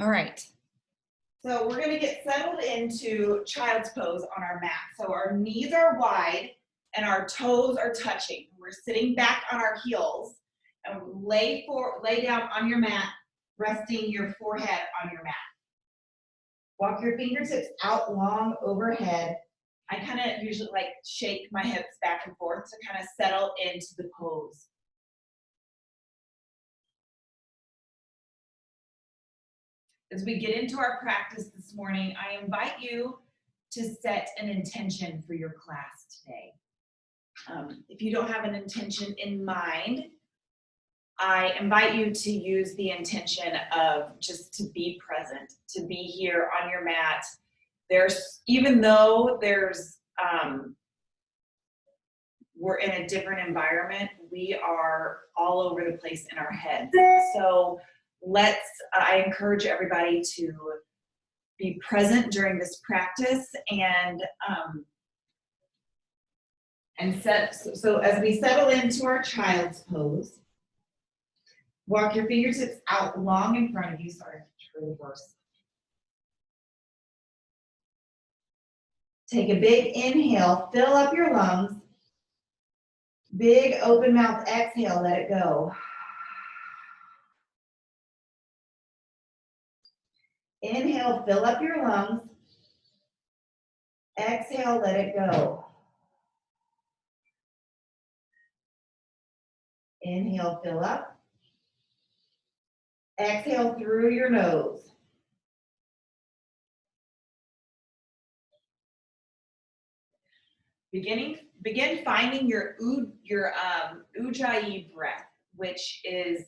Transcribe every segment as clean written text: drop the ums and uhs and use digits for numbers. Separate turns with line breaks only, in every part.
All right. So we're going to get settled into child's pose on our mat. So our knees are wide and our toes are touching. We're sitting back on our heels and lay down on your mat, resting your forehead on your mat. Walk your fingertips out long overhead. I kind of usually like shake my hips back and forth to kind of settle into the pose. As we get into our practice this morning, I invite you to set an intention for your class today. If you don't have an intention in mind, I invite you to use the intention of just to be present, to be here on your mat. Even though we're in a different environment, we are all over the place in our heads. So I encourage everybody to be present during this practice so as we settle into our child's pose, walk your fingertips out long in front of you. Sorry for the reverse. Take a big inhale, fill up your lungs. Big open mouth exhale, let it go. Inhale, fill up your lungs. Exhale, let it go. Inhale, fill up. Exhale through your nose. Begin finding your ujjayi breath, which is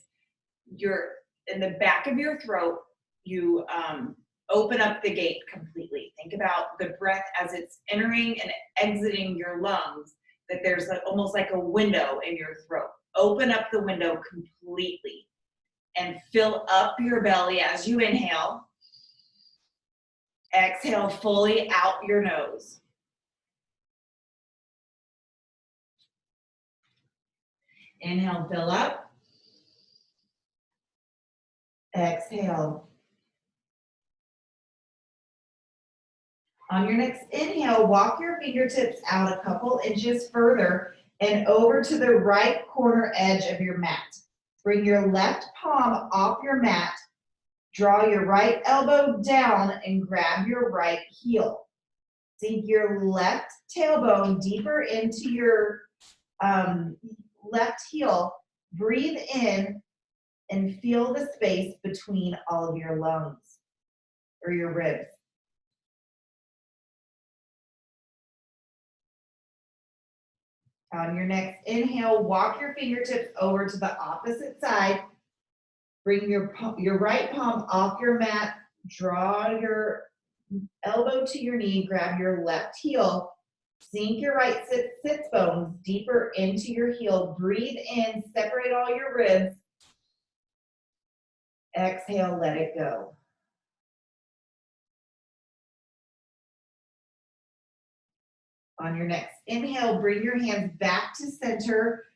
in the back of your throat. You open up the gate completely. Think about the breath as it's entering and exiting your lungs, that there's almost like a window in your throat. Open up the window completely and fill up your belly as you inhale. Exhale fully out your nose. Inhale, fill up. Exhale. On your next inhale, walk your fingertips out a couple inches further and over to the right corner edge of your mat. Bring your left palm off your mat. Draw your right elbow down and grab your right heel. Sink your left tailbone deeper into your left heel. Breathe in and feel the space between all of your lungs or your ribs. On your next inhale, walk your fingertips over to the opposite side. Bring your right palm off your mat. Draw your elbow to your knee. Grab your left heel. Sink your right sits bones deeper into your heel. Breathe in, separate all your ribs. Exhale, let it go. On your next inhale, bring your hands back to center.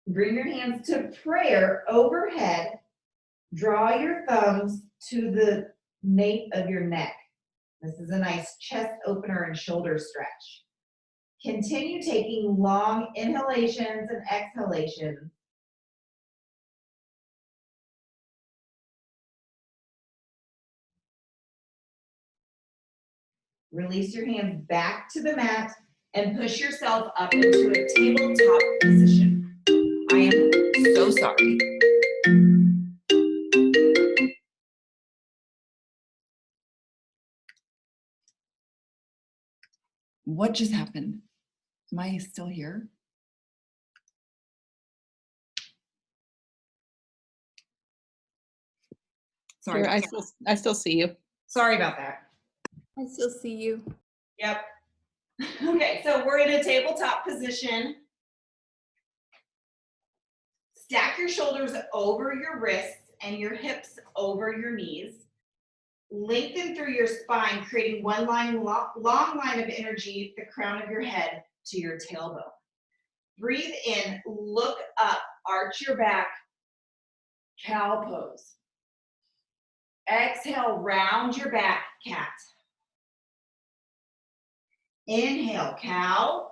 Bring your hands to prayer overhead. Draw your thumbs to the nape of your neck. This is a nice chest opener and shoulder stretch. Continue taking long inhalations and exhalations. Release your hands back to the mat and push yourself up into a tabletop position. I am so sorry. What just happened? Am I still here? Sorry.
Sure, I still see you.
Sorry about that.
I still see you.
Yep. Okay, so we're in a tabletop position. Stack your shoulders over your wrists and your hips over your knees. Lengthen through your spine, creating one long line of energy, the crown of your head to your tailbone. Breathe in, look up, arch your back, cow pose. Exhale, round your back, cat. Inhale, cow.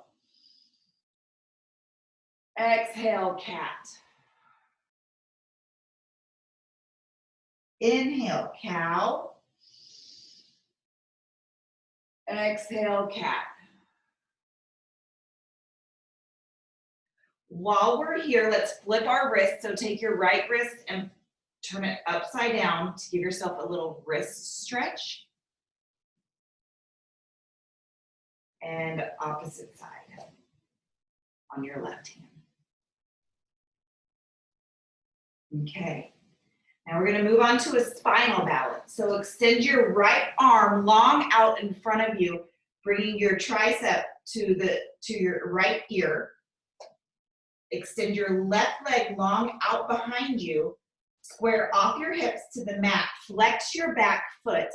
Exhale, cat. Inhale, cow. Exhale, cat. While we're here, let's flip our wrist. So take your right wrist and turn it upside down to give yourself a little wrist stretch. And opposite side on your left hand. Okay. Now we're going to move on to a spinal balance. So extend your right arm long out in front of you, bringing your tricep to your right ear. Extend your left leg long out behind you. Square off your hips to the mat. Flex your back foot.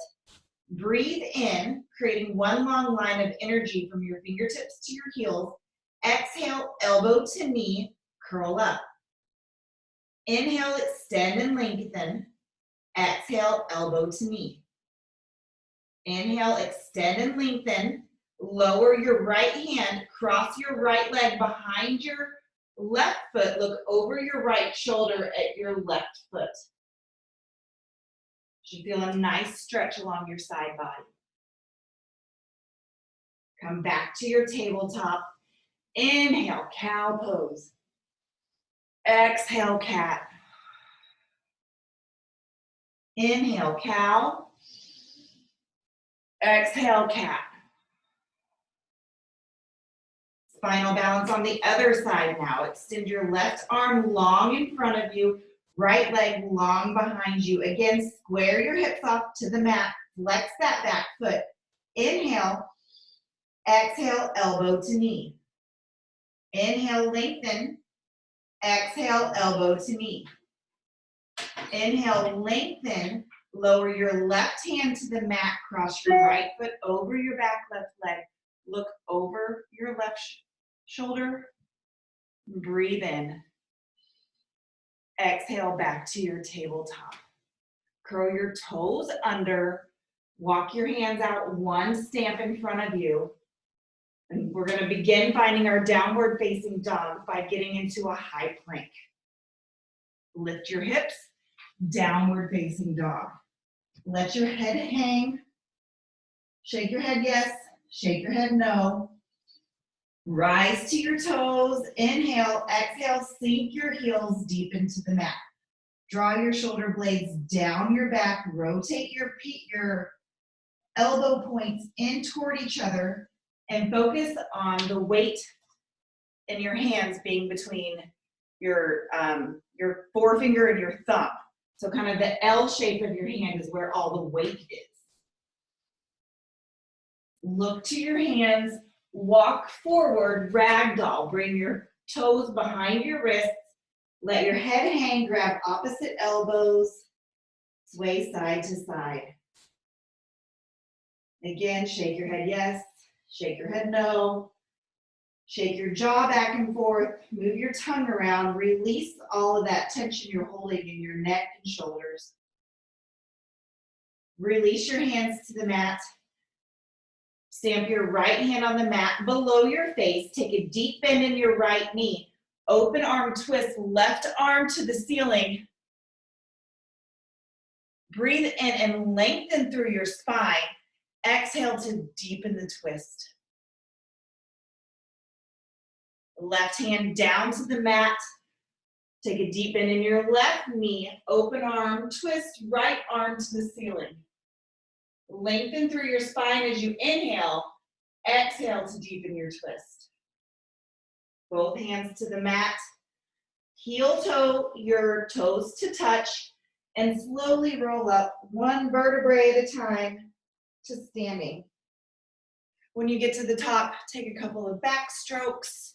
Breathe in, creating one long line of energy from your fingertips to your heels. Exhale, elbow to knee, curl up. Inhale, extend and lengthen. Exhale, elbow to knee. Inhale, extend and lengthen. Lower your right hand, cross your right leg behind your left foot. Look over your right shoulder at your left foot. You should feel a nice stretch along your side body. Come back to your tabletop. Inhale, cow pose. Exhale, cat. Inhale, cow. Exhale, cat. Spinal balance on the other side now. Extend your left arm long in front of you, right leg long behind you. Again, square your hips off to the mat. Flex that back foot. Inhale. Exhale, elbow to knee. Inhale, lengthen. Exhale, elbow to knee. Inhale, lengthen. Lower your left hand to the mat. Cross your right foot over your back left leg. Look over your left shoulder. Breathe in. Exhale, back to your tabletop. Curl your toes under. Walk your hands out, one stamp in front of you. And we're going to begin finding our downward facing dog by getting into a high plank. Lift your hips, downward facing dog. Let your head hang. Shake your head yes, shake your head no. Rise to your toes. Inhale, exhale, sink your heels deep into the mat. Draw your shoulder blades down your back. Rotate your elbow points in toward each other. And focus on the weight in your hands being between your forefinger and your thumb. So kind of the L shape of your hand is where all the weight is. Look to your hands, walk forward, ragdoll. Bring your toes behind your wrists. Let your head hang, grab opposite elbows, sway side to side. Again, shake your head yes. Shake your head no. Shake your jaw back and forth. Move your tongue around. Release all of that tension you're holding in your neck and shoulders. Release your hands to the mat. Stamp your right hand on the mat below your face. Take a deep bend in your right knee. Open arm twist, left arm to the ceiling. Breathe in and lengthen through your spine. Exhale to deepen the twist. Left hand down to the mat. Take a deep bend in your left knee. Open arm, twist, right arm to the ceiling. Lengthen through your spine as you inhale. Exhale to deepen your twist. Both hands to the mat. Heel toe your toes to touch and slowly roll up one vertebrae at a time to standing. When you get to the top, take a couple of back strokes.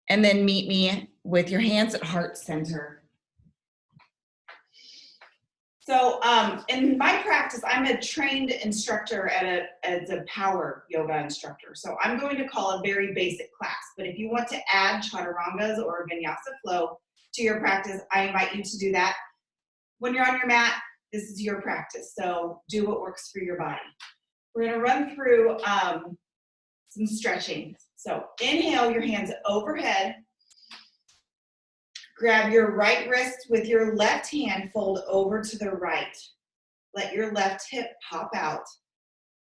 And then meet me with your hands at heart center. So in my practice, I'm a trained instructor as a power yoga instructor. So I'm going to call a very basic class. But if you want to add chaturangas or vinyasa flow to your practice, I invite you to do that. when you're on your mat, this is your practice. So do what works for your body. We're gonna run through some stretching. So inhale, your hands overhead. Grab your right wrist with your left hand, fold over to the right. Let your left hip pop out.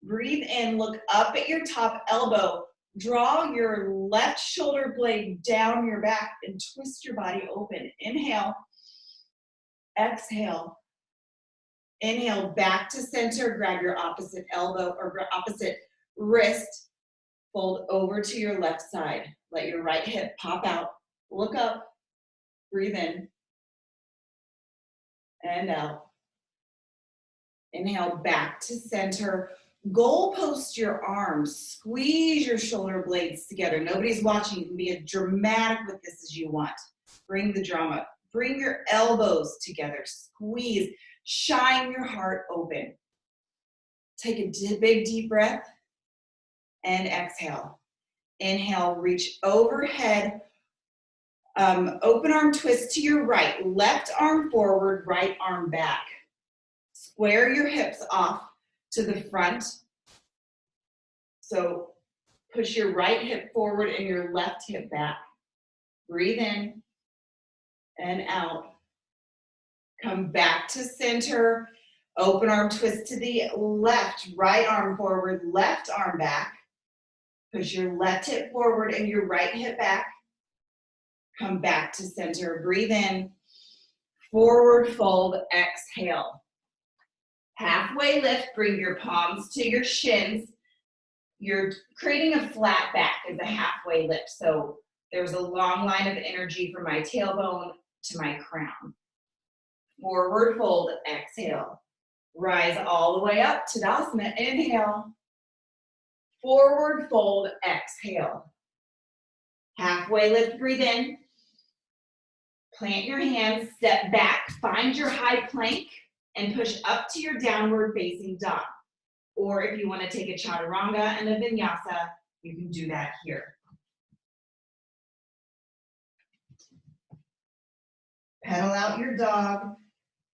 Breathe in, look up at your top elbow. Draw your left shoulder blade down your back and twist your body open. Inhale, exhale. Inhale, back to center. Grab your opposite elbow or opposite wrist. Fold over to your left side. Let your right hip pop out. Look up. Breathe in and out. Inhale, back to center. Goal post your arms. Squeeze your shoulder blades together. Nobody's watching. You can be as dramatic with this as you want. Bring the drama. Bring your elbows together. Squeeze. Shine your heart open. Take a big deep breath and exhale. Inhale, reach overhead. Open arm twist to your right. Left arm forward, right arm back. Square your hips off to the front. So push your right hip forward and your left hip back. Breathe in and out. Come back to center. Open arm twist to the left. Right arm forward, left arm back. Push your left hip forward and your right hip back. Come back to center. Breathe in. Forward fold. Exhale. Halfway lift. Bring your palms to your shins. You're creating a flat back as a halfway lift. So there's a long line of energy from my tailbone to my crown. Forward fold. Exhale. Rise all the way up. Tadasana. Inhale. Forward fold. Exhale. Halfway lift. Breathe in. Plant your hands, step back, find your high plank, and push up to your downward facing dog. Or if you want to take a chaturanga and a vinyasa, you can do that here. Pedal out your dog.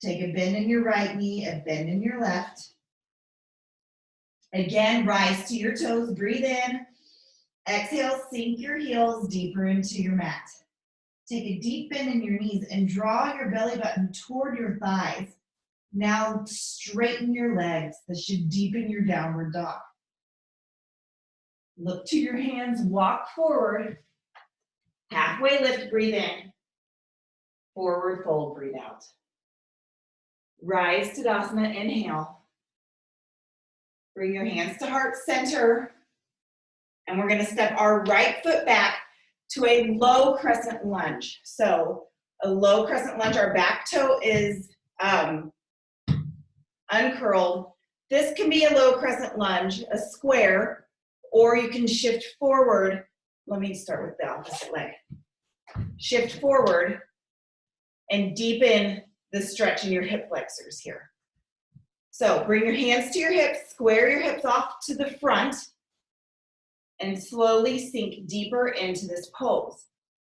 Take a bend in your right knee, a bend in your left. Again, rise to your toes, breathe in. Exhale, sink your heels deeper into your mat. Take a deep bend in your knees and draw your belly button toward your thighs. Now straighten your legs. This should deepen your downward dog. Look to your hands, walk forward. Halfway lift, breathe in. Forward fold, breathe out. Rise Tadasana, inhale. Bring your hands to heart center. And we're gonna step our right foot back to a low crescent lunge. So a low crescent lunge, our back toe is uncurled. This can be a low crescent lunge, a square, or you can shift forward. Let me start with the opposite leg. Shift forward and deepen the stretch in your hip flexors here. So bring your hands to your hips, square your hips off to the front, and slowly sink deeper into this pose.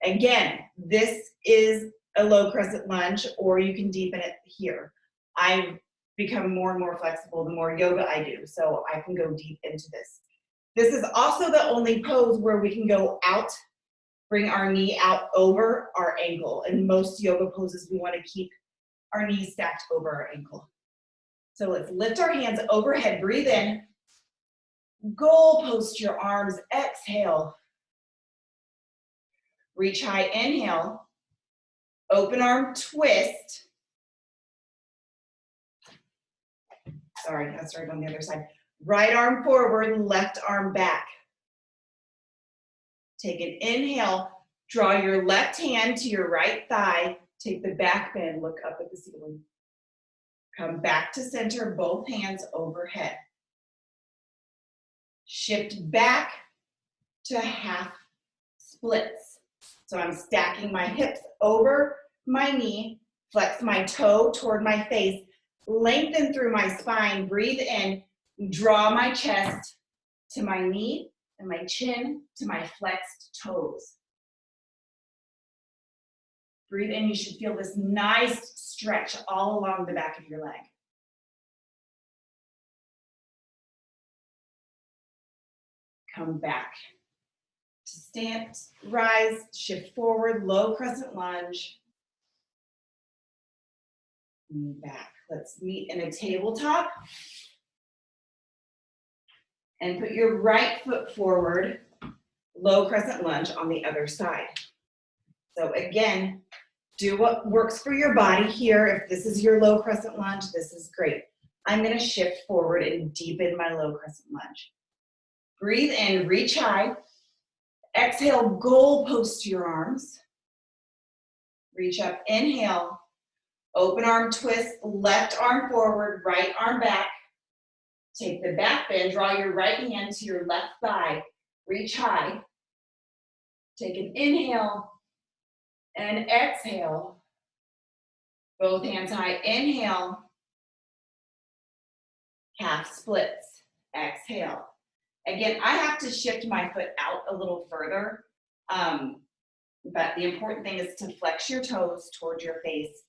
Again, this is a low crescent lunge, or you can deepen it here. I've become more and more flexible the more yoga I do, so I can go deep into this. This is also the only pose where we can go out, bring our knee out over our ankle. In most yoga poses, we want to keep our knees stacked over our ankle. So let's lift our hands overhead, breathe in. Goal post your arms, exhale. Reach high, inhale. Open arm twist. Sorry, that's right on the other side. Right arm forward, left arm back. Take an inhale, draw your left hand to your right thigh. Take the back bend, look up at the ceiling. Come back to center, both hands overhead. Shift back to half splits. So I'm stacking my hips over my knee, flex my toe toward my face, lengthen through my spine, breathe in, draw my chest to my knee and my chin to my flexed toes.
Breathe in, you should feel this nice stretch all along the back of your leg. Come back to stand, rise, shift forward, low crescent lunge. And back. Let's meet in a tabletop. And put your right foot forward, low crescent lunge on the other side. So again, do what works for your body here. If this is your low crescent lunge, this is great. I'm going to shift forward and deepen my low crescent lunge. Breathe in, reach high. Exhale, goal post your arms. Reach up, inhale. Open arm twist, left arm forward, right arm back. Take the back bend, draw your right hand to your left thigh. Reach high. Take an inhale and exhale. Both hands high, inhale. Half splits, exhale. Again, I have to shift my foot out a little further, but the important thing is to flex your toes towards your face,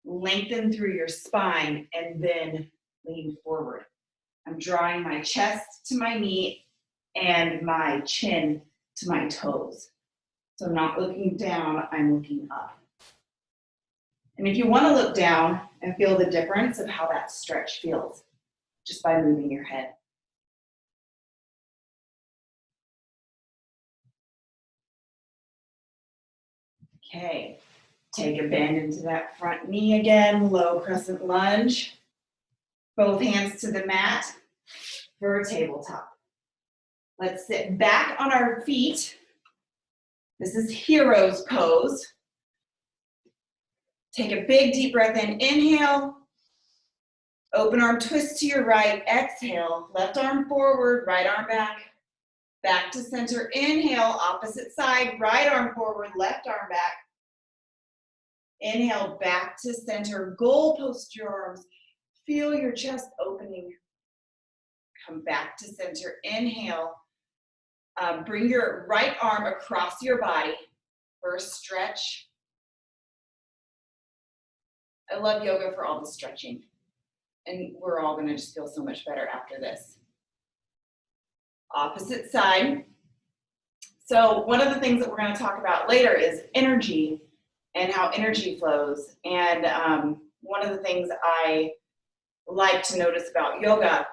lengthen through your spine, and then lean forward. I'm drawing my chest to my knee and my chin to my toes. So I'm not looking down, I'm looking up. And if you want to look down and feel the difference of how that stretch feels, just by moving your head. Okay, take a bend into that front knee again, low crescent lunge. Both hands to the mat for a tabletop. Let's sit back on our feet. This is hero's pose. Take a big deep breath in, inhale. Open arm twist to your right, exhale. Left arm forward, right arm back. Back to center, inhale, opposite side, right arm forward, left arm back. Inhale, back to center, goal post your arms. Feel your chest opening. Come back to center, inhale. Bring your right arm across your body for a stretch. I love yoga for all the stretching. And we're all gonna just feel so much better after this. Opposite side. So one of the things that we're gonna talk about later is energy and how energy flows. And one of the things I like to notice about yoga,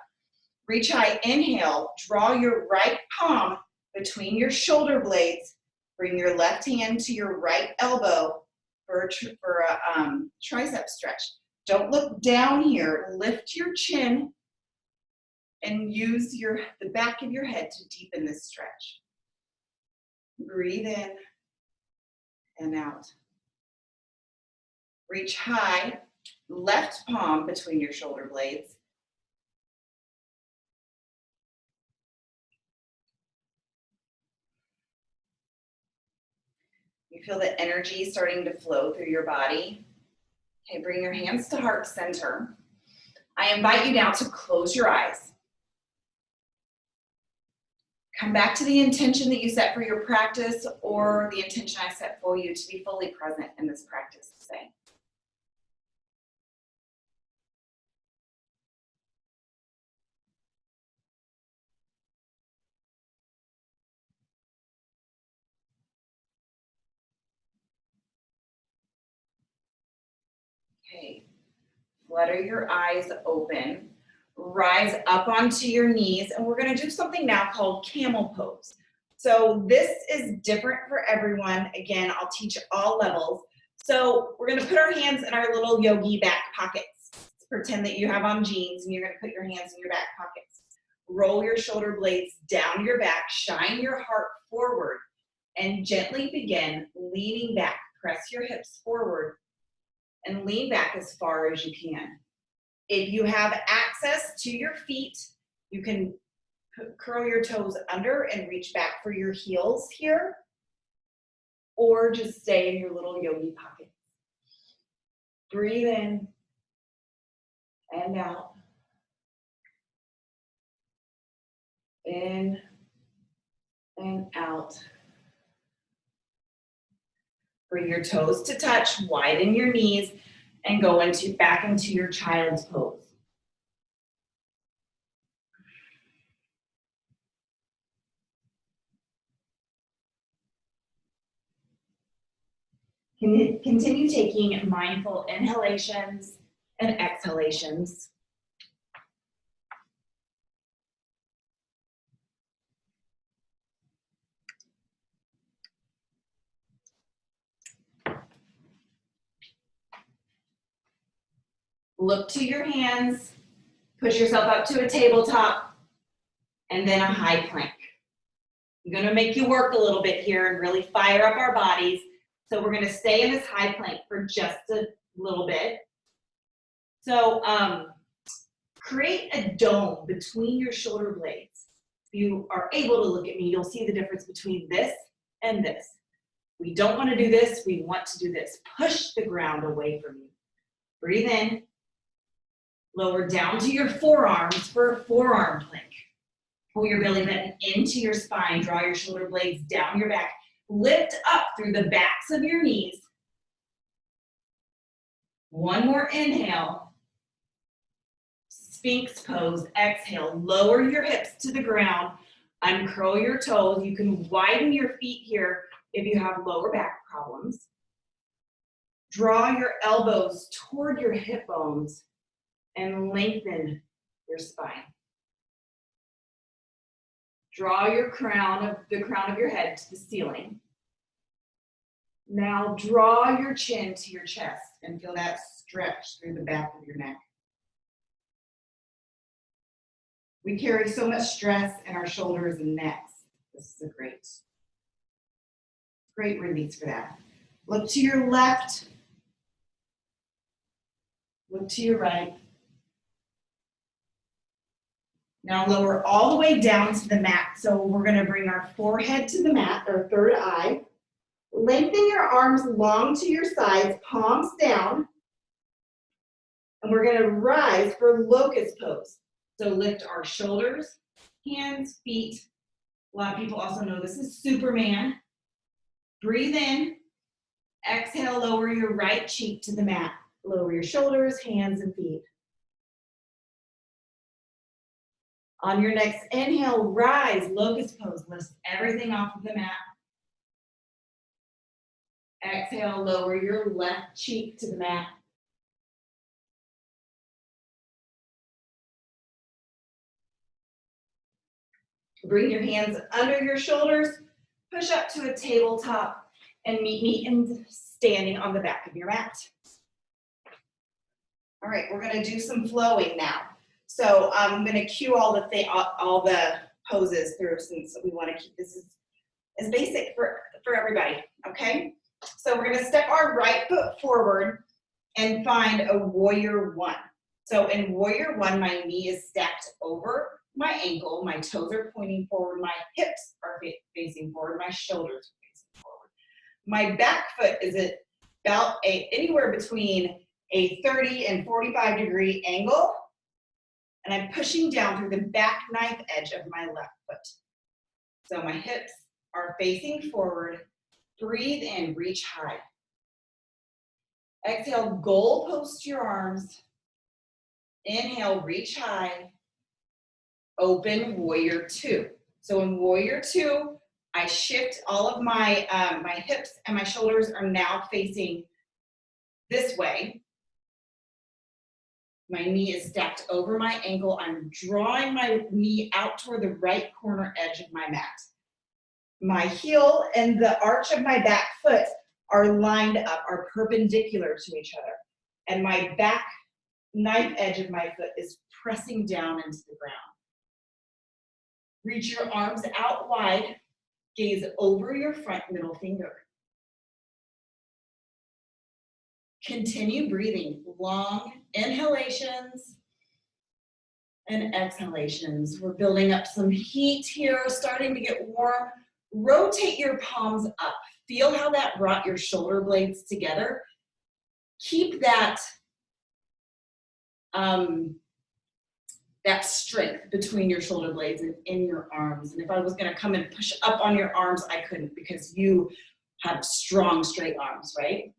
reach high, inhale, draw your right palm between your shoulder blades, bring your left hand to your right elbow for a tricep stretch. Don't look down here, lift your chin and use the back of your head to deepen this stretch. Breathe in and out. Reach high, left palm between your shoulder blades. You feel the energy starting to flow through your body. Okay, bring your hands to heart center. I invite you now to close your eyes. Come back to the intention that you set for your practice or the intention I set for you to be fully present in this practice today. Okay, flutter your eyes open, rise up onto your knees, and we're gonna do something now called camel pose. So this is different for everyone. Again, I'll teach at all levels. So we're gonna put our hands in our little yogi back pockets. Pretend that you have on jeans and you're gonna put your hands in your back pockets. Roll your shoulder blades down your back, shine your heart forward, and gently begin leaning back. Press your hips forward and lean back as far as you can. If you have access to your feet, you can curl your toes under and reach back for your heels here, or just stay in your little yogi pocket. Breathe in and out. In and out. Bring your toes to touch, widen your knees, and go back into your child's pose. Continue taking mindful inhalations and exhalations. Look to your hands, push yourself up to a tabletop, and then a high plank. I'm gonna make you work a little bit here and really fire up our bodies. So we're gonna stay in this high plank for just a little bit. So create a dome between your shoulder blades. If you are able to look at me, you'll see the difference between this and this. We don't wanna do this, we want to do this. Push the ground away from you. Breathe in. Lower down to your forearms for a forearm plank. Pull your belly button into your spine. Draw your shoulder blades down your back. Lift up through the backs of your knees. One more inhale. Sphinx pose. Exhale. Lower your hips to the ground. Uncurl your toes. You can widen your feet here if you have lower back problems. Draw your elbows toward your hip bones and lengthen your spine. Draw the crown of your head to the ceiling. Now draw your chin to your chest and feel that stretch through the back of your neck. We carry so much stress in our shoulders and necks. This is a great release for that. Look to your left. Look to your right. Now lower all the way down to the mat. So we're gonna bring our forehead to the mat, our third eye. Lengthen your arms long to your sides, palms down. And we're gonna rise for locust pose. So lift our shoulders, hands, feet. A lot of people also know this is Superman. Breathe in. Exhale, lower your right cheek to the mat. Lower your shoulders, hands, and feet. On your next inhale, rise, locust pose. Lift everything off of the mat. Exhale, lower your left cheek to the mat. Bring your hands under your shoulders, push up to a tabletop, and meet me in standing on the back of your mat. All right, we're gonna do some flowing now. So I'm gonna cue all the poses through since we wanna keep this as basic for everybody, okay? So we're gonna step our right foot forward and find a warrior one. So in warrior one, my knee is stacked over my ankle, my toes are pointing forward, my hips are facing forward, my shoulders are facing forward. My back foot is at about anywhere between a 30 and 45 degree angle, and I'm pushing down through the back knife edge of my left foot. So my hips are facing forward. Breathe in, reach high. Exhale, goal post your arms. Inhale, reach high. Open, warrior two. So in warrior two, I shift all of my hips and my shoulders are now facing this way. My knee is stacked over my ankle. I'm drawing my knee out toward the right corner edge of my mat. My heel and the arch of my back foot are lined up, are perpendicular to each other. And my back knife edge of my foot is pressing down into the ground. Reach your arms out wide, gaze over your front middle finger. Continue breathing, long inhalations and exhalations. We're building up some heat here, starting to get warm. Rotate your palms up. Feel how that brought your shoulder blades together. Keep that, that strength between your shoulder blades and in your arms. And if I was gonna come and push up on your arms, I couldn't because you have strong, straight arms, right?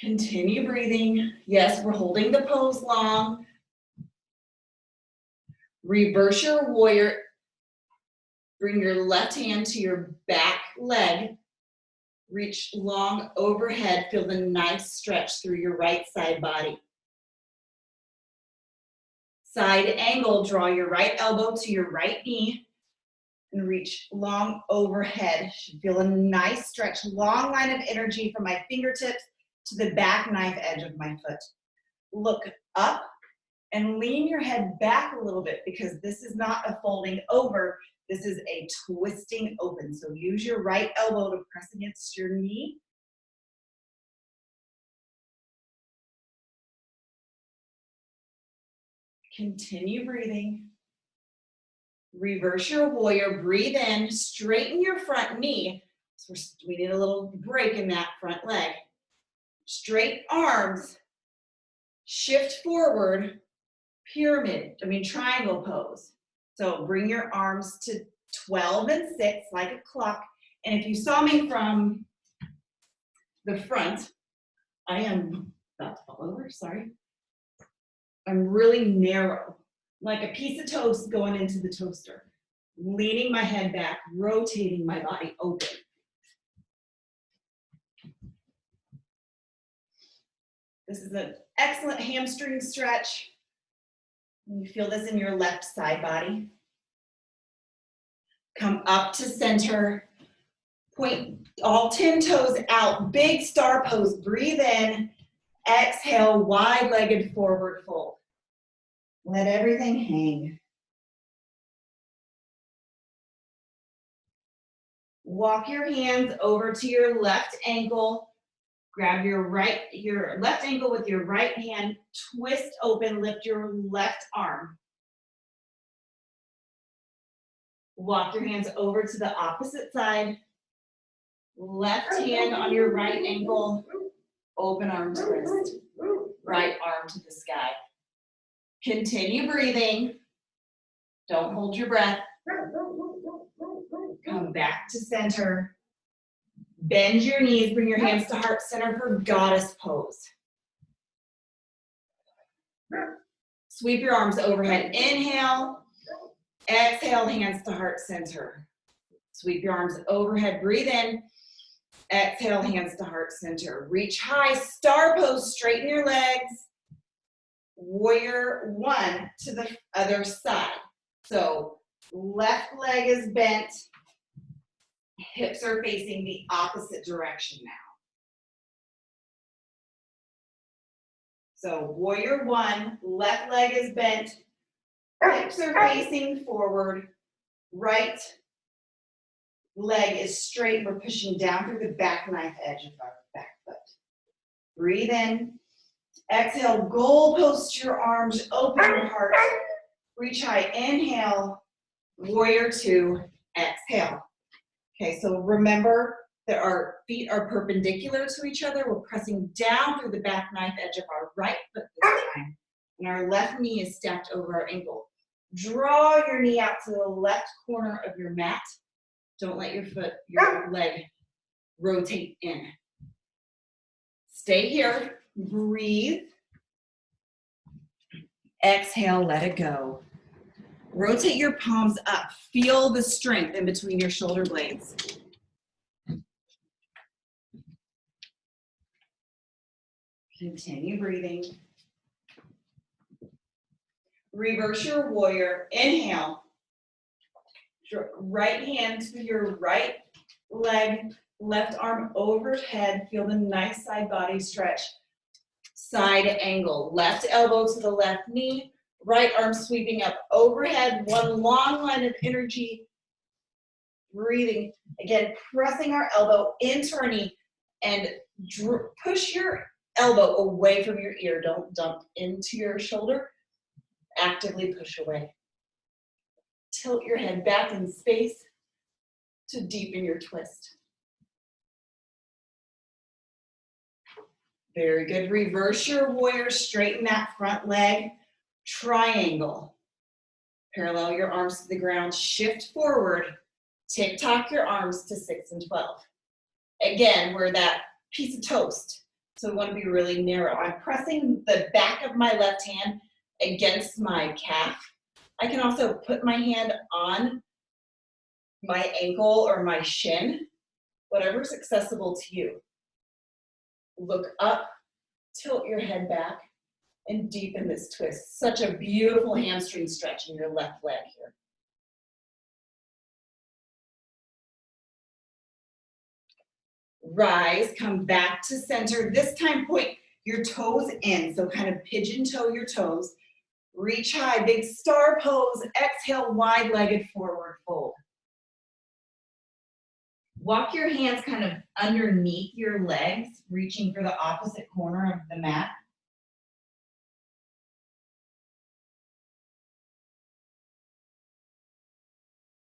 Continue breathing. Yes, we're holding the pose long. Reverse your warrior. Bring your left hand to your back leg. Reach long overhead. Feel the nice stretch through your right side body. Side angle, draw your right elbow to your right knee and reach long overhead. Should feel a nice stretch, long line of energy from my fingertips to the back knife edge of my foot. Look up and lean your head back a little bit because this is not a folding over. This is a twisting open. So use your right elbow to press against your knee. Continue breathing. Reverse your warrior. Breathe in. Straighten your front knee. So we need a little break in that front leg. Straight arms. Shift forward. Triangle pose. So bring your arms to 12 and 6 like a clock. And if you saw me from the front, I am about to fall over, sorry. I'm really narrow, like a piece of toast going into the toaster. Leaning my head back, rotating my body open. This is an excellent hamstring stretch. You feel this in your left side body. Come up to center. Point all 10 toes out. Big star pose. Breathe in. Exhale, wide-legged forward fold. Let everything hang. Walk your hands over to your left ankle. Grab your left ankle with your right hand, twist open, lift your left arm. Walk your hands over to the opposite side. Left hand on your right ankle, open arm to wrist, right arm to the sky. Continue breathing. Don't hold your breath. Come back to center. Bend your knees, bring your hands to heart center for goddess pose. Sweep your arms overhead. Inhale. Exhale, hands to heart center. Sweep your arms overhead. Breathe in. Exhale, hands to heart center. Reach high. Star pose. Straighten your legs. Warrior one to the other side. So left leg is bent. Hips are facing the opposite direction now. So warrior one, left leg is bent. Hips are facing forward. Right leg is straight. We're pushing down through the back knife edge of our back foot. Breathe in. Exhale, goal post your arms, open your heart. Reach high, inhale, warrior two, exhale. Okay, so remember that our feet are perpendicular to each other. We're pressing down through the back knife edge of our right foot this time. And our left knee is stacked over our ankle. Draw your knee out to the left corner of your mat. Don't let your leg rotate in. Stay here, breathe. Exhale, let it go. Rotate your palms up. Feel the strength in between your shoulder blades. Continue breathing. Reverse your warrior. Inhale. Right hand to your right leg, left arm overhead. Feel the nice side body stretch. Side angle. Left elbow to the left knee. Right arm sweeping up overhead, one long line of energy. Breathing. Again, pressing our elbow into our knee and push your elbow away from your ear. Don't dump into your shoulder. Actively push away. Tilt your head back in space to deepen your twist. Very good. Reverse your warrior. Straighten that front leg. Triangle. Parallel your arms to the ground. Shift forward. Tick-tock your arms to 6 and 12. Again, we're that piece of toast. So we want to be really narrow. I'm pressing the back of my left hand against my calf. I can also put my hand on my ankle or my shin, whatever's accessible to you. Look up, tilt your head back, and deepen this twist. Such a beautiful hamstring stretch in your left leg here. Rise, come back to center. This time point your toes in, so kind of pigeon toe your toes. Reach high, big star pose. Exhale, wide-legged forward fold. Walk your hands kind of underneath your legs, reaching for the opposite corner of the mat.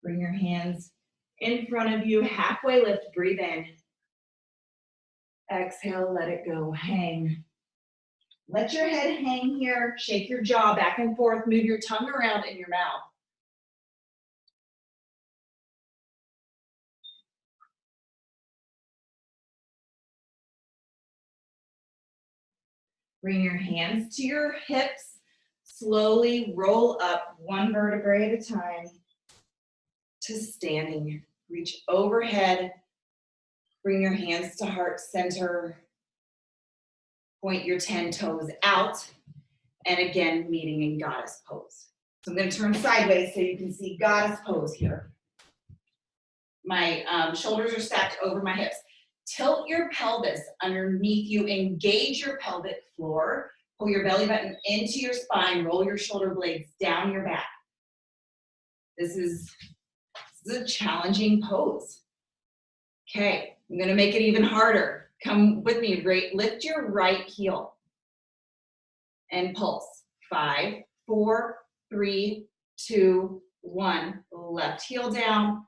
Bring your hands in front of you, halfway lift, breathe in. Exhale, let it go, hang. Let your head hang here, shake your jaw back and forth, move your tongue around in your mouth. Bring your hands to your hips, slowly roll up one vertebrae at a time to standing. Reach overhead, bring your hands to heart center, point your 10 toes out, and again, meeting in goddess pose. So I'm going to turn sideways so you can see goddess pose here. My shoulders are stacked over my hips. Tilt your pelvis underneath you, engage your pelvic floor, pull your belly button into your spine, roll your shoulder blades down your back. This is a challenging pose. Okay, I'm gonna make it even harder. Come with me, lift your right heel and pulse. 5, 4, 3, 2, 1. Right heel down,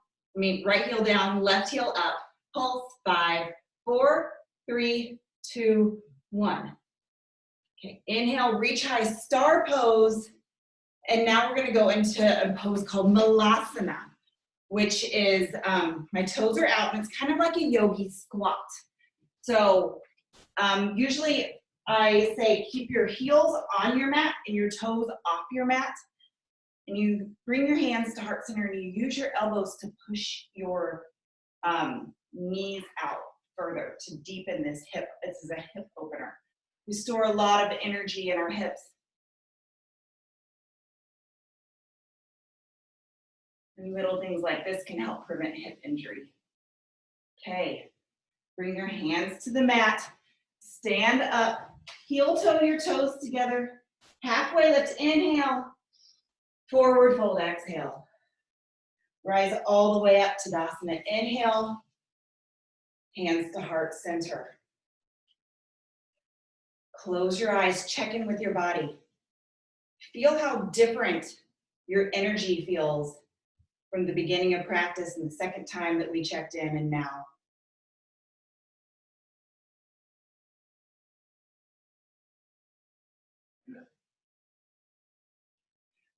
left heel up. Pulse, 5, 4, 3, 2, 1. Okay, inhale, reach high, star pose. And now we're gonna go into a pose called Malasana, which is, my toes are out and it's kind of like a yogi squat. So usually I say keep your heels on your mat and your toes off your mat. And you bring your hands to heart center and you use your elbows to push your knees out further to deepen this hip. This is a hip opener. We store a lot of energy in our hips. And little things like this can help prevent hip injury. Okay, bring your hands to the mat, stand up, heel toe your toes together, halfway lift, inhale, forward fold, exhale. Rise all the way up to Tadasana, inhale, hands to heart center. Close your eyes, check in with your body. Feel how different your energy feels from the beginning of practice and the second time that we checked in and now.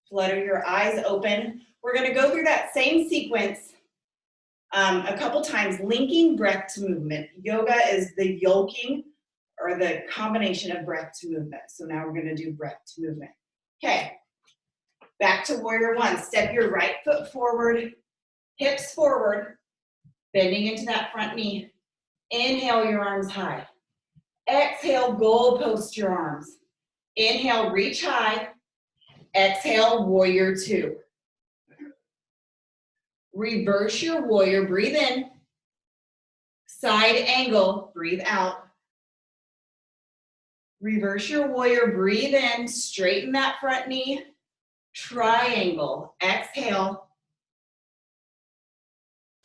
Flutter your eyes open. We're gonna go through that same sequence a couple times, linking breath to movement. Yoga is the yoking or the combination of breath to movement. So now we're gonna do breath to movement. Okay, back to warrior one. Step your right foot forward, hips forward, bending into that front knee. Inhale your arms high. Exhale, goal post your arms. Inhale, reach high. Exhale, warrior two. Reverse your warrior, breathe in. Side angle, breathe out. Reverse your warrior, breathe in, straighten that front knee. Triangle, exhale.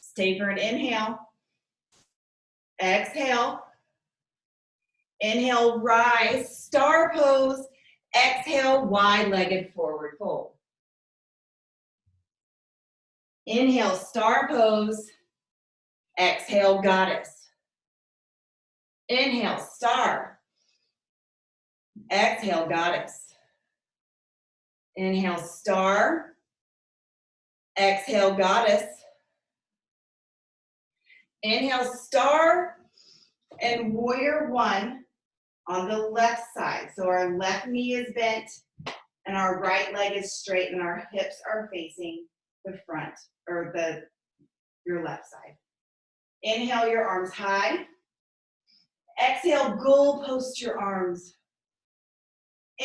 Stay for an inhale. Exhale. Inhale, rise, star pose. Exhale, wide-legged forward fold. Inhale, star pose. Exhale, goddess. Inhale, star. Exhale, goddess. Inhale, star. Exhale, goddess. Inhale, star and warrior one on the left side. So our left knee is bent and our right leg is straight and our hips are facing the front or your left side. Inhale, your arms high. Exhale, goal post your arms.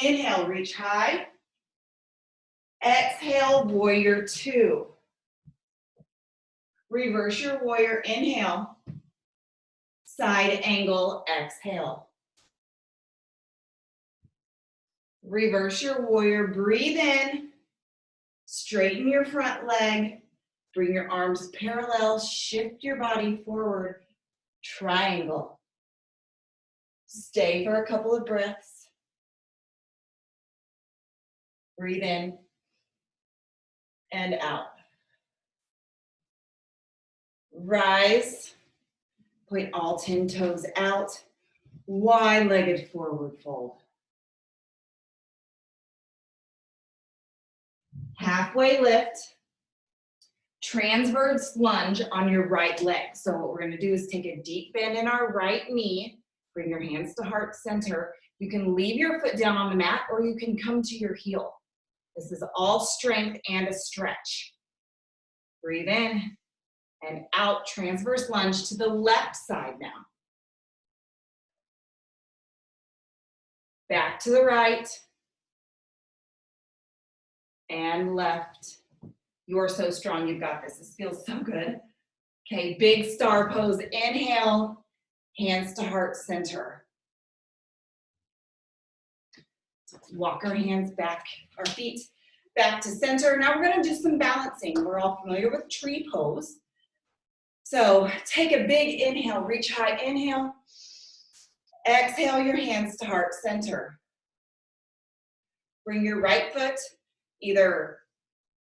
Inhale, reach high. Exhale, warrior two. Reverse your warrior, inhale. Side angle, exhale. Reverse your warrior, breathe in. Straighten your front leg. Bring your arms parallel, shift your body forward. Triangle. Stay for a couple of breaths. Breathe in and out. Rise, point all 10 toes out, wide-legged forward fold. Halfway lift, transverse lunge on your right leg. So what we're gonna do is take a deep bend in our right knee, bring your hands to heart center. You can leave your foot down on the mat or you can come to your heel. This is all strength and a stretch. Breathe in and out, transverse lunge to the left side now. Back to the right and left. You're so strong, you've got this. This feels so good. Okay, big star pose. Inhale, hands to heart center. Walk our hands back, our feet back to center. Now we're gonna do some balancing. We're all familiar with tree pose. So take a big inhale, reach high, inhale. Exhale your hands to heart center. Bring your right foot, either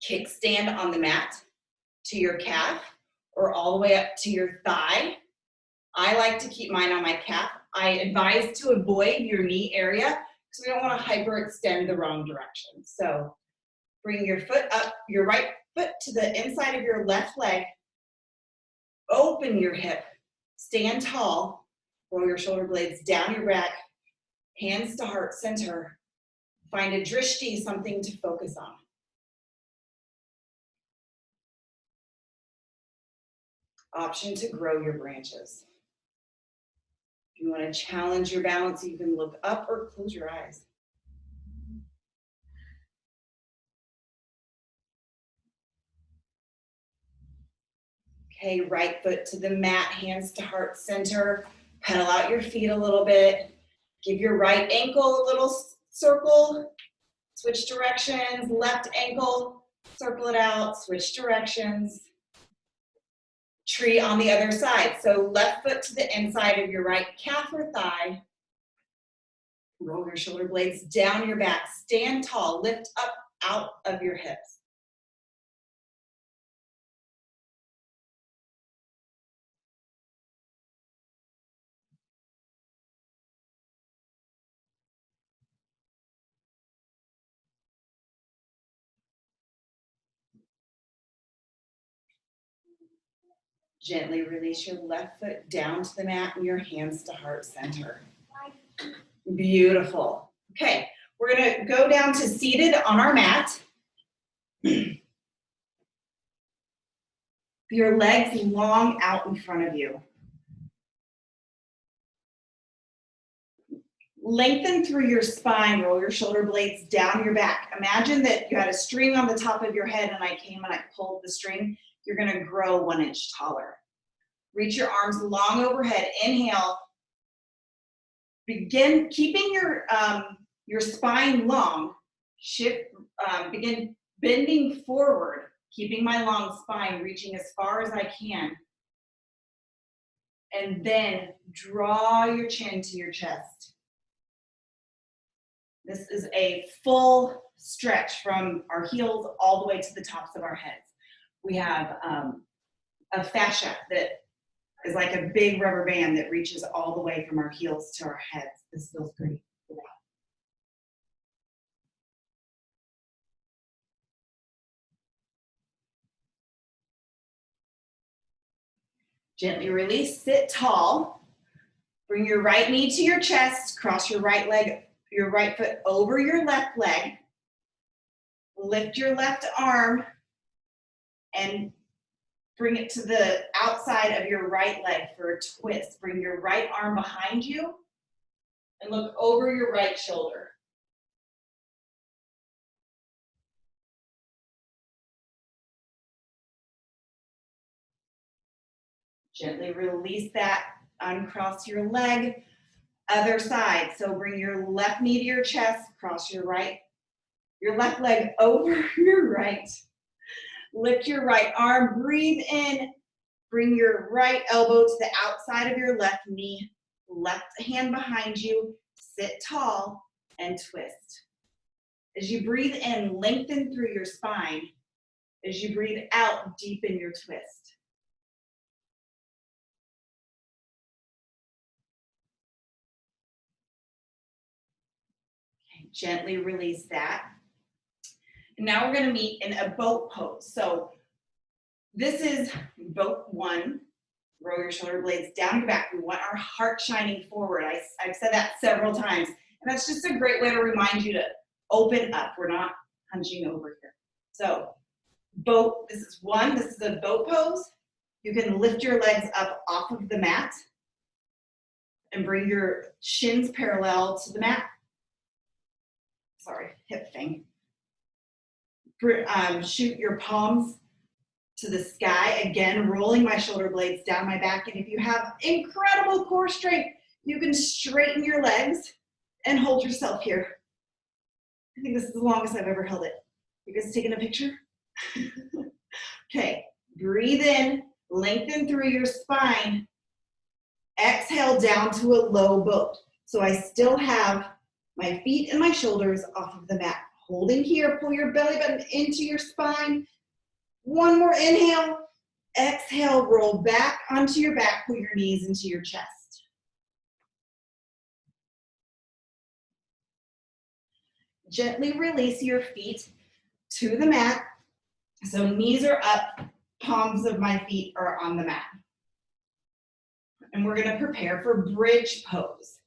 kickstand on the mat to your calf or all the way up to your thigh. I like to keep mine on my calf. I advise to avoid your knee area because we don't want to hyperextend the wrong direction. So bring your foot up, your right foot to the inside of your left leg. Open your hip, stand tall, roll your shoulder blades down your back, hands to heart center. Find a drishti, something to focus on. Option to grow your branches. If you want to challenge your balance, you can look up or close your eyes. Okay, right foot to the mat, hands to heart center. Pedal out your feet a little bit. Give your right ankle a little circle. Switch directions. Left ankle, circle it out. Switch directions. Tree on the other side. So left foot to the inside of your right calf or thigh. Roll your shoulder blades down your back. Stand tall. Lift up out of your hips. Gently release your left foot down to the mat and your hands to heart center. Beautiful. Okay, we're gonna go down to seated on our mat. Your legs long out in front of you. Lengthen through your spine, roll your shoulder blades down your back. Imagine that you had a string on the top of your head and I came and I pulled the string. You're gonna grow 1 inch taller. Reach your arms long overhead. Inhale. Begin keeping your spine long. Begin bending forward, keeping my long spine, reaching as far as I can. And then draw your chin to your chest. This is a full stretch from our heels all the way to the tops of our heads. We have a fascia that is like a big rubber band that reaches all the way from our heels to our heads. This feels great. Gently release, sit tall. Bring your right knee to your chest, cross your right leg, your right foot over your left leg. Lift your left arm and bring it to the outside of your right leg for a twist. Bring your right arm behind you and look over your right shoulder. Gently release that, uncross your leg, other side. So bring your left knee to your chest, cross your left leg over your right. Lift your right arm, breathe in, bring your right elbow to the outside of your left knee, left hand behind you, sit tall and twist. As you breathe in, lengthen through your spine. As you breathe out, deepen your twist. Okay, gently release that. And now we're gonna meet in a boat pose. So this is boat one. Roll your shoulder blades down your back. We want our heart shining forward. I've said that several times. And that's just a great way to remind you to open up. We're not hunching over here. So boat, this is a boat pose. You can lift your legs up off of the mat and bring your shins parallel to the mat. Sorry, hip thing. Shoot your palms to the sky, again, rolling my shoulder blades down my back. And if you have incredible core strength, you can straighten your legs and hold yourself here. I think this is the longest I've ever held it. You guys taking a picture? Okay, breathe in, lengthen through your spine. Exhale down to a low boat. So I still have my feet and my shoulders off of the mat. Holding here, pull your belly button into your spine. One more inhale, exhale, roll back onto your back, pull your knees into your chest. Gently release your feet to the mat. So knees are up, palms of my feet are on the mat. And we're gonna prepare for bridge pose.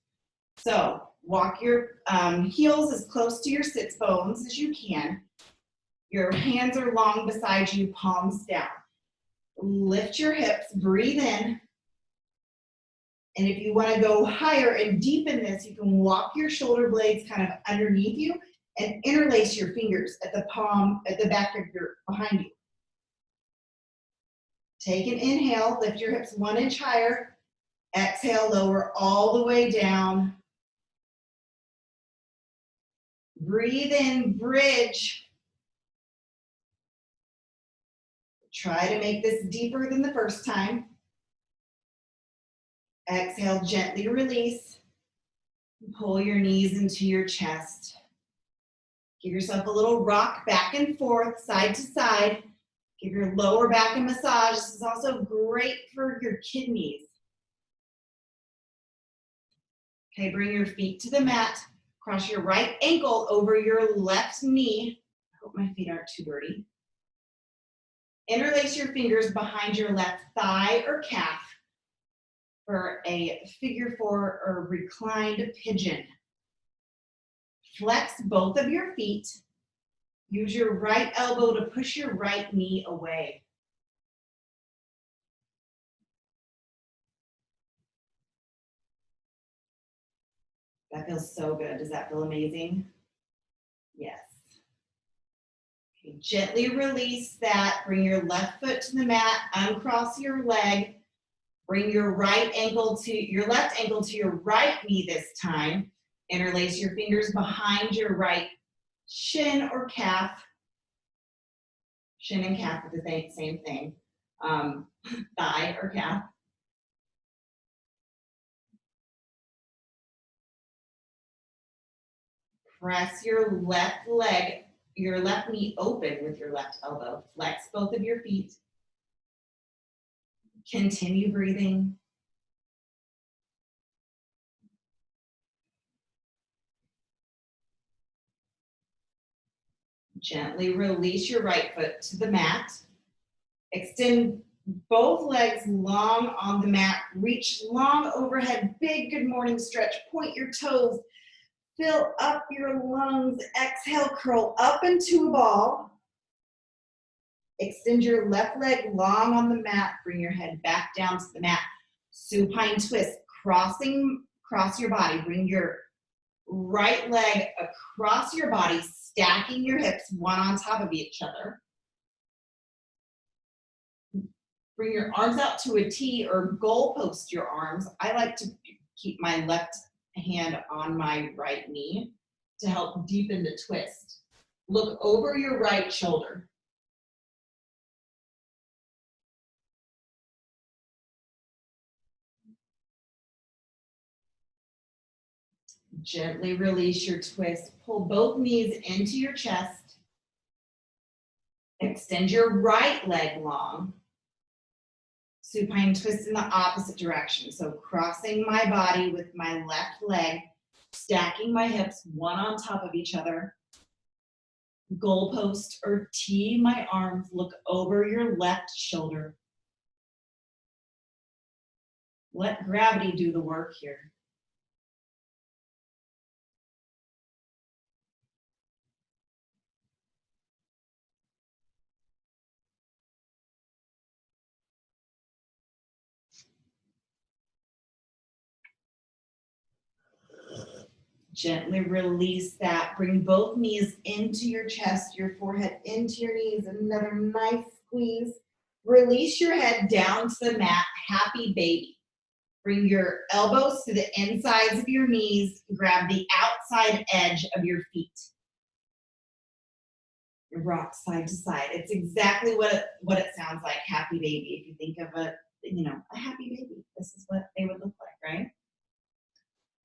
So walk your heels as close to your sits bones as you can. Your hands are long beside you, palms down. Lift your hips, breathe in. And if you want to go higher and deepen this, you can walk your shoulder blades kind of underneath you and interlace your fingers at the back of behind you. Take an inhale, lift your hips 1 inch higher. Exhale, lower all the way down. Breathe in, bridge. Try to make this deeper than the first time. Exhale, gently release. Pull your knees into your chest. Give yourself a little rock back and forth, side to side. Give your lower back a massage. This is also great for your kidneys. Okay, bring your feet to the mat. Cross your right ankle over your left knee. I hope my feet aren't too dirty. Interlace your fingers behind your left thigh or calf for a figure 4 or reclined pigeon. Flex both of your feet. Use your right elbow to push your right knee away. That feels so good. Does that feel amazing? Yes. Okay, gently release that. Bring your left foot to the mat. Uncross your leg. Bring your left ankle to your right knee this time. Interlace your fingers behind your right shin or calf. Shin and calf are the same thing. Thigh or calf. Press your left knee open with your left elbow. Flex both of your feet. Continue breathing. Gently release your right foot to the mat. Extend Both legs long on the mat. Reach long overhead. Big good morning stretch. Point your toes. Fill up your lungs. Exhale, curl up into a ball. Extend your left leg long on the mat. Bring your head back down to the mat. Supine twist. Cross your body. Bring your right leg across your body, stacking your hips one on top of each other. Bring your arms out to a T or goal post your arms. I like to keep my left hand on my right knee to help deepen the twist. Look over your right shoulder. Gently release your twist. Pull both knees into your chest. Extend your right leg long. Supine twist in the opposite direction. So crossing my body with my left leg, stacking my hips one on top of each other. Goalpost or T my arms, look over your left shoulder. Let gravity do the work here. Gently release that. Bring both knees into your chest, your forehead into your knees. Another nice squeeze. Release your head down to the mat, happy baby. Bring your elbows to the insides of your knees. Grab the outside edge of your feet. Rock side to side. It's exactly what it sounds like, happy baby. If you think of a happy baby, this is what they would look like, right?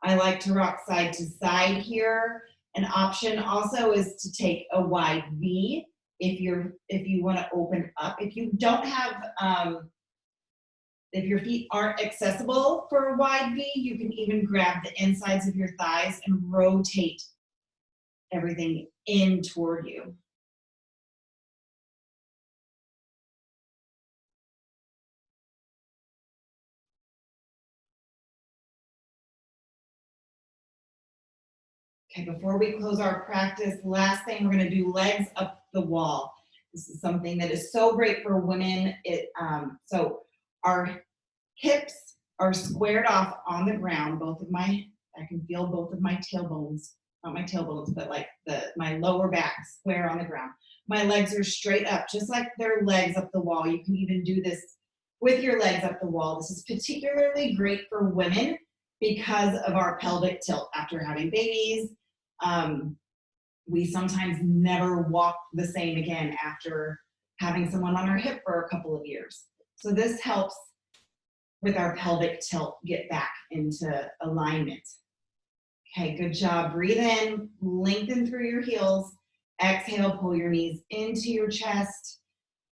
I like to rock side to side here. An option also is to take a wide V if you want to open up. If you don't have if your feet aren't accessible for a wide V, you can even grab the insides of your thighs and rotate everything in toward you. Okay, before we close our practice, last thing, we're gonna do legs up the wall. This is something that is so great for women. So our hips are squared off on the ground. I can feel both of my tailbones, not my tailbones, but like my lower back square on the ground. My legs are straight up, just like their legs up the wall. You can even do this with your legs up the wall. This is particularly great for women because of our pelvic tilt after having babies. We sometimes never walk the same again after having someone on our hip for a couple of years. So this helps with our pelvic tilt get back into alignment. Okay, good job. Breathe in, lengthen through your heels. Exhale, pull your knees into your chest,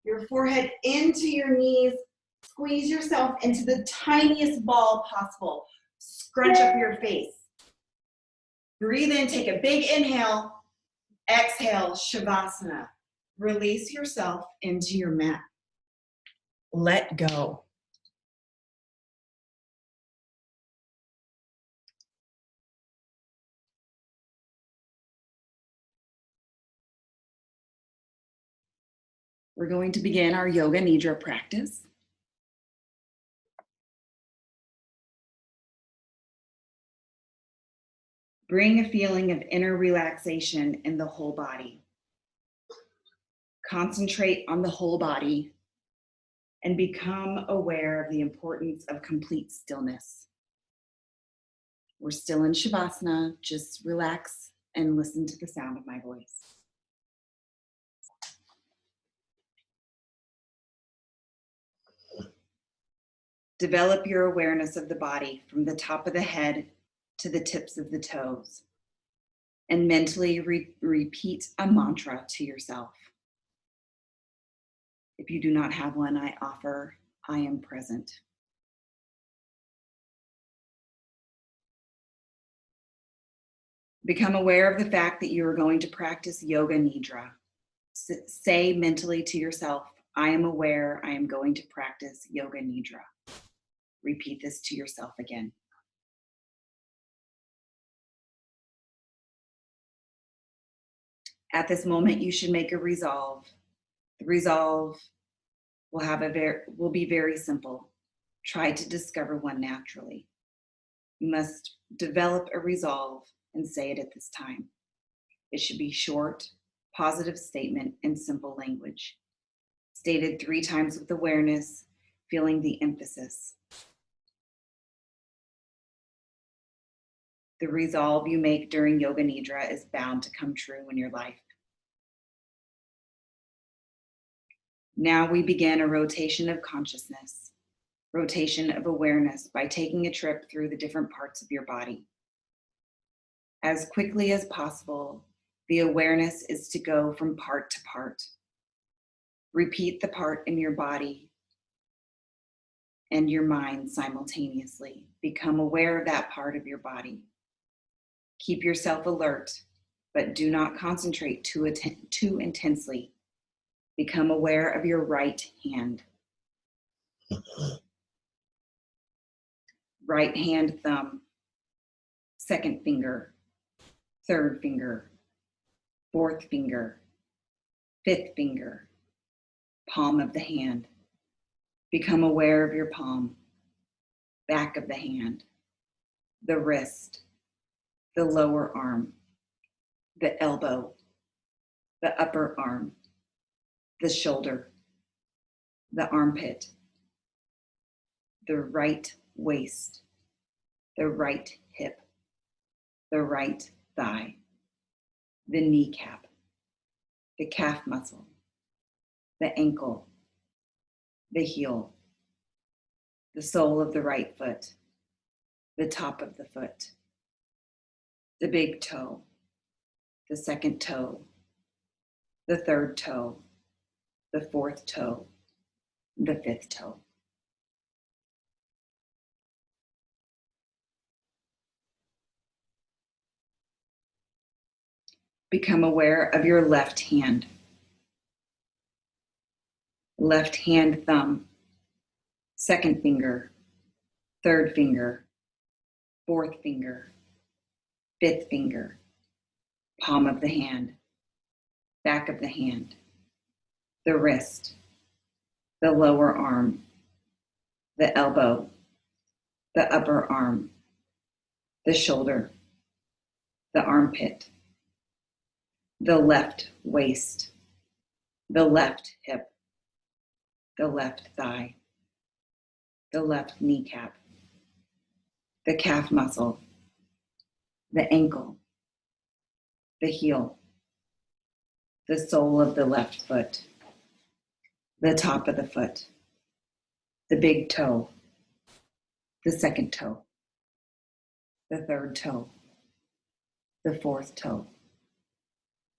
your forehead into your knees. Squeeze yourself into the tiniest ball possible. Scrunch up your face. Breathe in, take a big inhale. Exhale, Shavasana. Release yourself into your mat. Let go. We're going to begin our Yoga Nidra practice. Bring a feeling of inner relaxation in the whole body. Concentrate on the whole body and become aware of the importance of complete stillness. We're still in Shavasana. Just relax and listen to the sound of my voice. Develop your awareness of the body from the top of the head to the tips of the toes, and mentally repeat a mantra to yourself. If you do not have one, I offer, I am present. Become aware of the fact that you are going to practice Yoga Nidra. Say mentally to yourself, I am aware I am going to practice Yoga Nidra. Repeat this to yourself again. At this moment, you should make a resolve. The resolve will be very simple. Try to discover one naturally. You must develop a resolve and say it at this time. It should be short, positive statement and simple language. Stated 3 times with awareness, feeling the emphasis. The resolve you make during Yoga Nidra is bound to come true in your life. Now we begin a rotation of consciousness, rotation of awareness by taking a trip through the different parts of your body. As quickly as possible, the awareness is to go from part to part. Repeat the part in your body and your mind simultaneously. Become aware of that part of your body. Keep yourself alert, but do not concentrate too intensely. Become aware of your right hand. Right hand thumb, second finger, third finger, fourth finger, fifth finger, palm of the hand. Become aware of your palm, back of the hand, the wrist, the lower arm, the elbow, the upper arm, the shoulder, the armpit, the right waist, the right hip, the right thigh, the kneecap, the calf muscle, the ankle, the heel, the sole of the right foot, the top of the foot, the big toe, the second toe, the third toe, the fourth toe, the fifth toe. Become aware of your left hand. Left hand thumb, second finger, third finger, fourth finger, fifth finger, palm of the hand, back of the hand, the wrist, the lower arm, the elbow, the upper arm, the shoulder, the armpit, the left waist, the left hip, the left thigh, the left kneecap, the calf muscle, the ankle, the heel, the sole of the left foot, the top of the foot, the big toe, the second toe, the third toe, the fourth toe,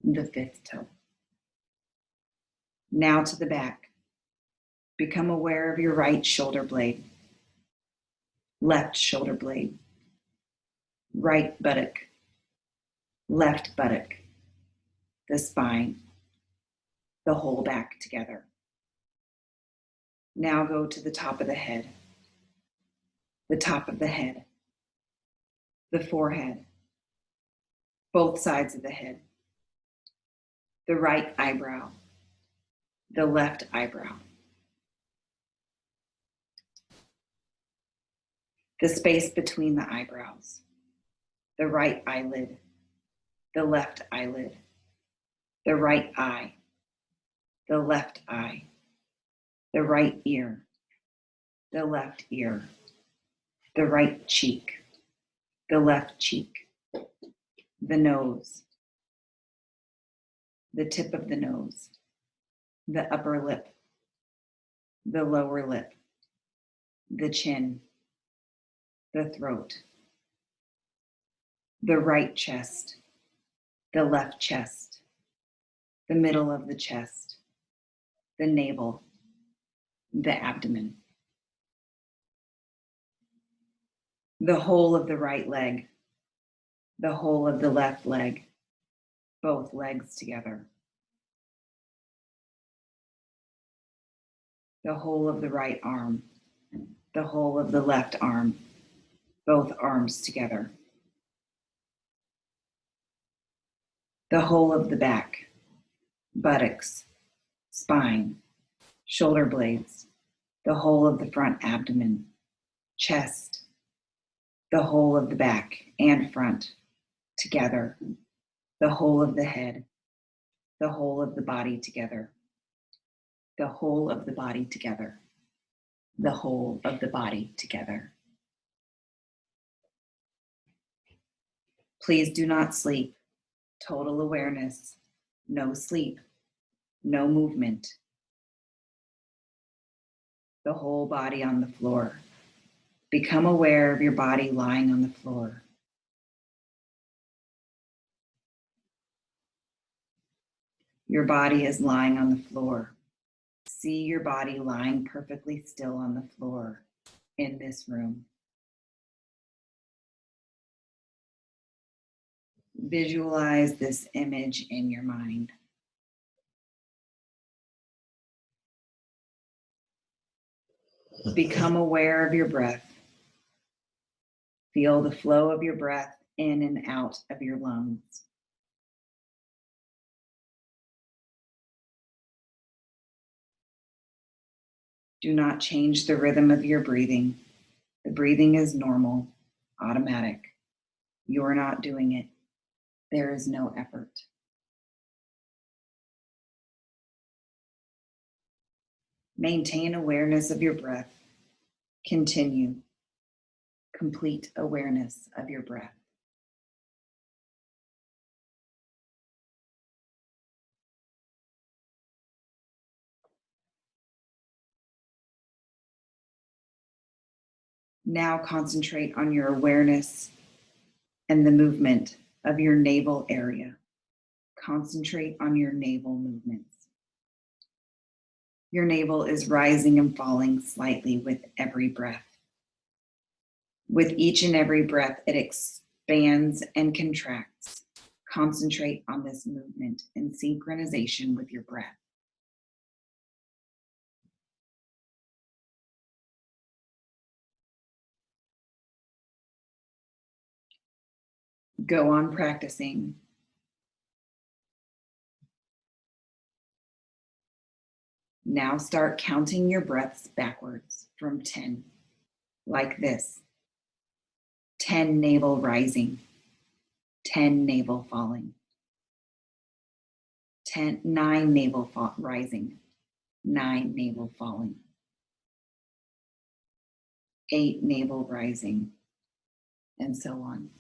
the fifth toe. Now to the back. Become aware of your right shoulder blade, left shoulder blade, right buttock, left buttock, the spine, the whole back together. Now go to the top of the head, the forehead, both sides of the head, the right eyebrow, the left eyebrow, the space between the eyebrows, the right eyelid, the left eyelid, the right eye, the left eye, the right ear, the left ear, the right cheek, the left cheek, the nose, the tip of the nose, the upper lip, the lower lip, the chin, the throat, the right chest, the left chest, the middle of the chest, the navel, the abdomen, the whole of the right leg, the whole of the left leg, both legs together, the whole of the right arm, the whole of the left arm, both arms together, the whole of the back, buttocks, spine, shoulder blades, the whole of the front abdomen, chest, the whole of the back and front together, the whole of the head, the whole of the body together, the whole of the body together, the whole of the body together. Please do not sleep. Total awareness, no sleep, no movement. The whole body on the floor. Become aware of your body lying on the floor. Your body is lying on the floor. See your body lying perfectly still on the floor in this room. Visualize this image in your mind. Become aware of your breath. Feel the flow of your breath in and out of your lungs. Do not change the rhythm of your breathing. The breathing is normal, automatic. You're not doing it. There is no effort. Maintain awareness of your breath. Continue. Complete awareness of your breath. Now concentrate on your awareness and the movement of your navel area. Concentrate on your navel movements. Your navel is rising and falling slightly with every breath. With each and every breath, it expands and contracts. Concentrate on this movement in synchronization with your breath. Go on practicing. Now start counting your breaths backwards from 10, like this. 10 navel rising, 10 navel falling, 9 navel rising, 9 navel falling, 8 navel rising, and so on.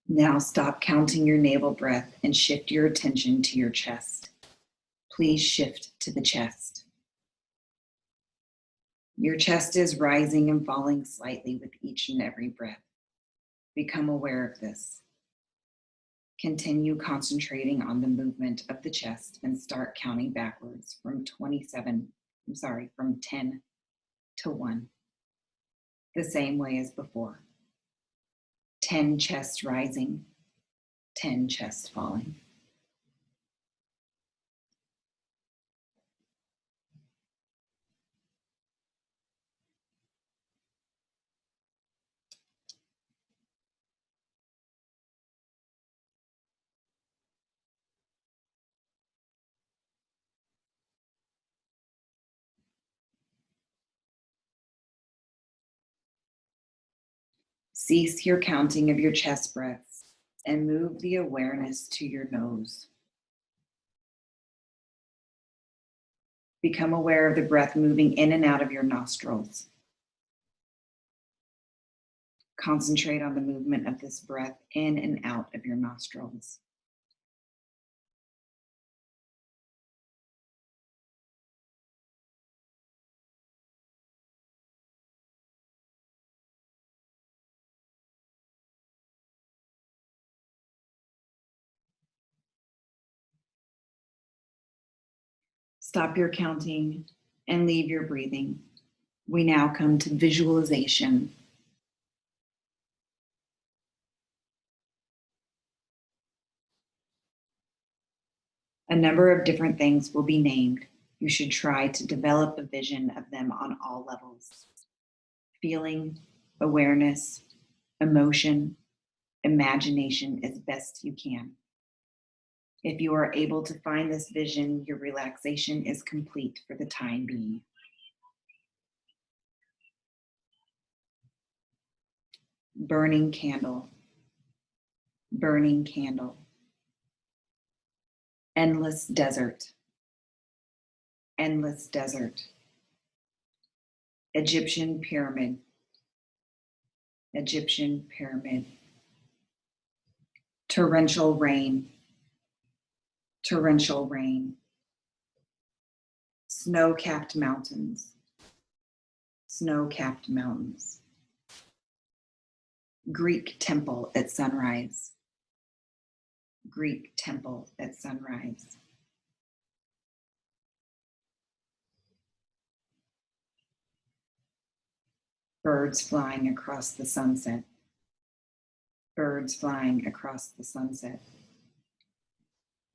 Now stop counting your navel breath and shift your attention to your chest. Please shift to the chest. Your chest is rising and falling slightly with each and every breath. Become aware of this. Continue concentrating on the movement of the chest and start counting backwards from 10 to 1. The same way as before. 10 chests rising, 10 chests falling. Cease your counting of your chest breaths and move the awareness to your nose. Become aware of the breath moving in and out of your nostrils. Concentrate on the movement of this breath in and out of your nostrils. Stop your counting and leave your breathing. We now come to visualization. A number of different things will be named. You should try to develop a vision of them on all levels. Feeling, awareness, emotion, imagination as best you can. If you are able to find this vision, your relaxation is complete for the time being. Burning candle, burning candle. Endless desert, endless desert. Egyptian pyramid, Egyptian pyramid. Torrential rain, torrential rain. Snow-capped mountains, snow-capped mountains. Greek temple at sunrise, Greek temple at sunrise. Birds flying across the sunset, birds flying across the sunset.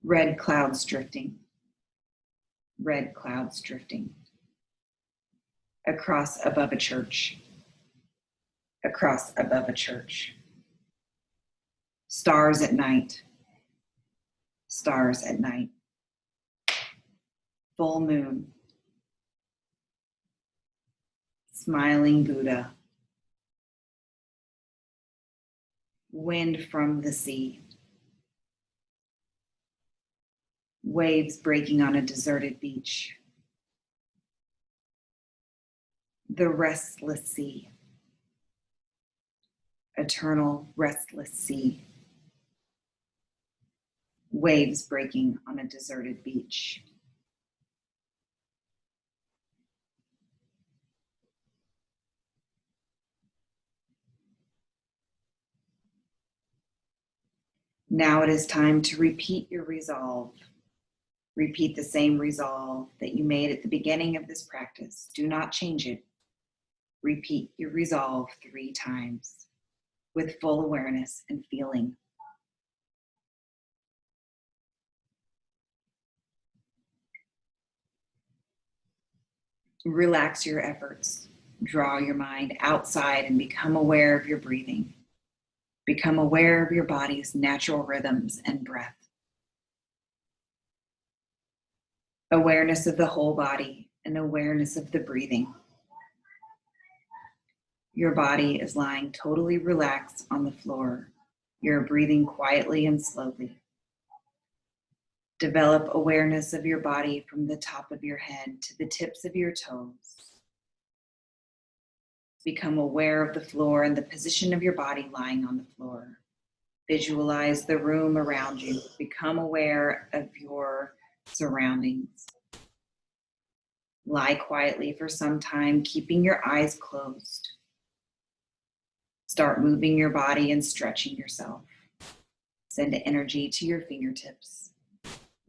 Red clouds drifting, red clouds drifting. Across above a church, across above a church. Stars at night, stars at night. Full moon, smiling Buddha. Wind from the sea. Waves breaking on a deserted beach. The restless sea. Eternal restless sea. Waves breaking on a deserted beach. Now it is time to repeat your resolve. Repeat the same resolve that you made at the beginning of this practice. Do not change it. Repeat your resolve 3 times with full awareness and feeling. Relax your efforts. Draw your mind outside and become aware of your breathing. Become aware of your body's natural rhythms and breath. Awareness of the whole body and awareness of the breathing. Your body is lying totally relaxed on the floor. You're breathing quietly and slowly. Develop awareness of your body from the top of your head to the tips of your toes. Become aware of the floor and the position of your body lying on the floor. Visualize the room around you. Become aware of your surroundings. Lie quietly for some time, keeping your eyes closed. Start moving your body and stretching yourself. Send energy to your fingertips.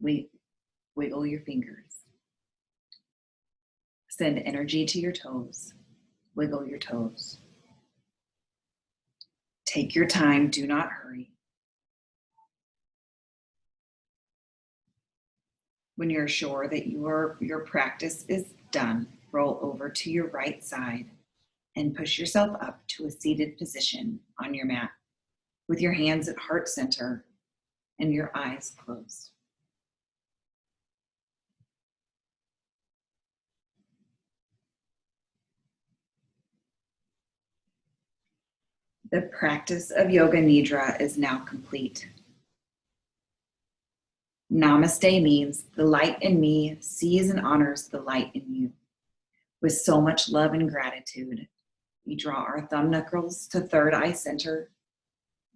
Wiggle your fingers. Send energy to your toes. Wiggle your toes. Take your time, do not hurry. When you're sure that your practice is done, roll over to your right side and push yourself up to a seated position on your mat with your hands at heart center and your eyes closed. The practice of Yoga Nidra is now complete. Namaste means the light in me sees and honors the light in you. With so much love and gratitude, we draw our thumb knuckles to third eye center,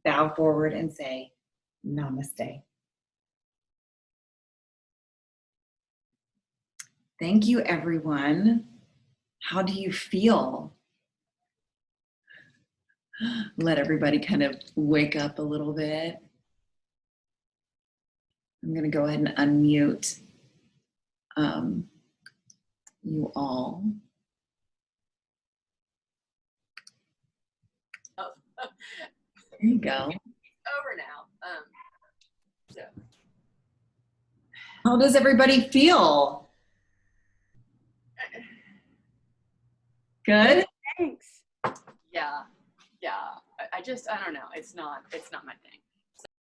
bow forward and say, Namaste. Thank you, everyone. How do you feel? Let everybody kind of wake up a little bit. I'm going to go ahead and unmute you all.
Oh.
There you go.
Over now. So
How does everybody feel? Good?
thanks. Yeah. I don't know. It's not my thing.